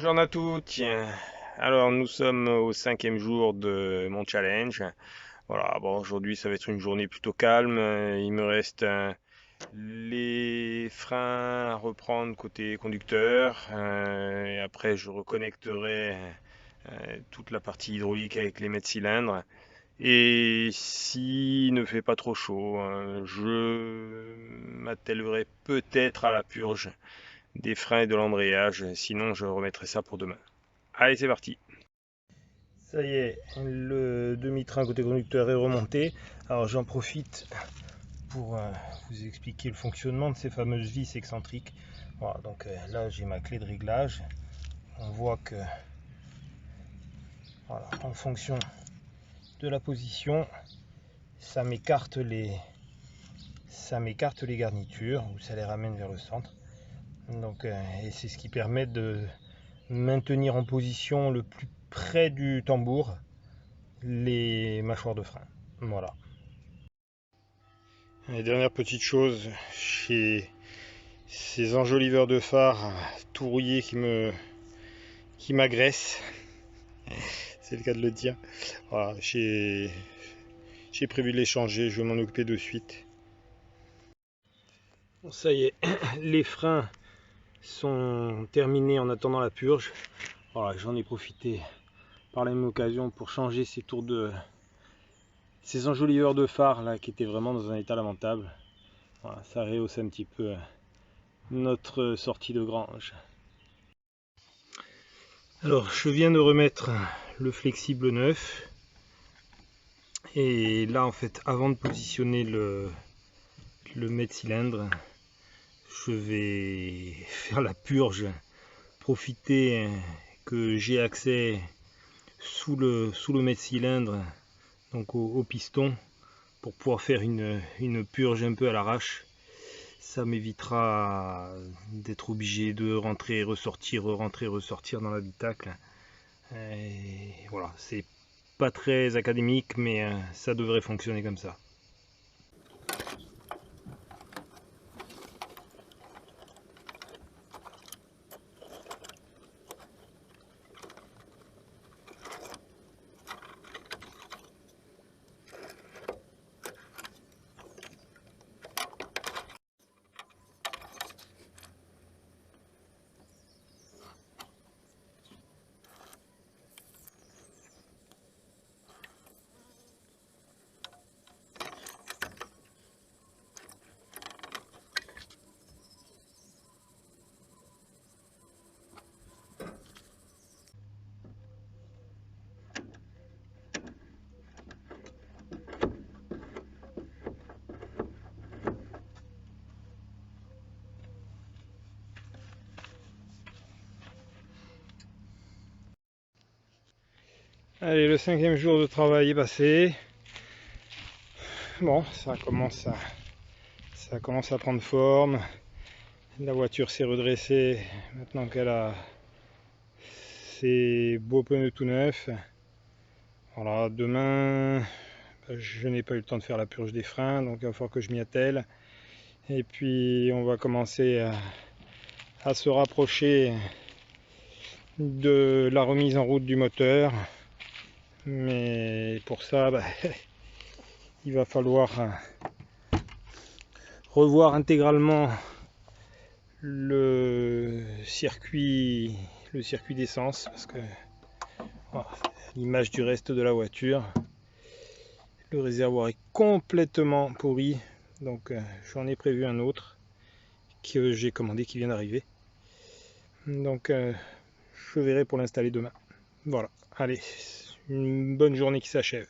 Bonjour à tous. Tiens. Alors nous sommes au 5e jour de mon challenge. Voilà, bon aujourd'hui ça va être une journée plutôt calme. Il me reste les freins à reprendre côté conducteur. Et après je reconnecterai toute la partie hydraulique avec les mètres cylindres. Et s'il ne fait pas trop chaud, je m'attellerai peut-être à la purge des freins et de l'embrayage. Sinon je remettrai ça pour demain. Allez, c'est parti. Ça y est, le demi-train côté conducteur est remonté. Alors j'en profite pour vous expliquer le fonctionnement de ces fameuses vis excentriques. Voilà, donc là j'ai ma clé de réglage. On voit que voilà, en fonction de la position, ça m'écarte les garnitures ou ça les ramène vers le centre. Donc et c'est ce qui permet de maintenir en position le plus près du tambour les mâchoires de frein. Voilà. Et dernière petite chose, chez ces enjoliveurs de phare tout rouillés qui m'agressent, c'est le cas de le dire. Voilà, j'ai prévu de les changer, je vais m'en occuper de suite. Bon, ça y est, les freins sont terminés en attendant la purge. Voilà, j'en ai profité par la même occasion pour changer ces enjoliveurs de phare là qui étaient vraiment dans un état lamentable. Voilà, ça rehausse un petit peu notre sortie de grange. Alors je viens de remettre le flexible neuf et là en fait avant de positionner le mètre cylindre, je vais faire la purge, profiter que j'ai accès sous le mètre cylindre, donc au piston, pour pouvoir faire une purge un peu à l'arrache. Ça m'évitera d'être obligé de rentrer, ressortir, rentrer, ressortir dans l'habitacle. Et voilà, c'est pas très académique, mais ça devrait fonctionner comme ça. Allez, le 5e jour de travail est passé. Bon, ça commence à prendre forme. La voiture s'est redressée maintenant qu'elle a ses beaux pneus tout neufs. Voilà, demain, je n'ai pas eu le temps de faire la purge des freins, donc il va falloir que je m'y attelle. Et puis on va commencer à se rapprocher de la remise en route du moteur. Mais pour ça, il va falloir revoir intégralement le circuit d'essence, parce que voilà, l'image du reste de la voiture, le réservoir est complètement pourri, donc j'en ai prévu un autre que j'ai commandé, qui vient d'arriver, donc je verrai pour l'installer demain. Voilà, allez, une bonne journée qui s'achève.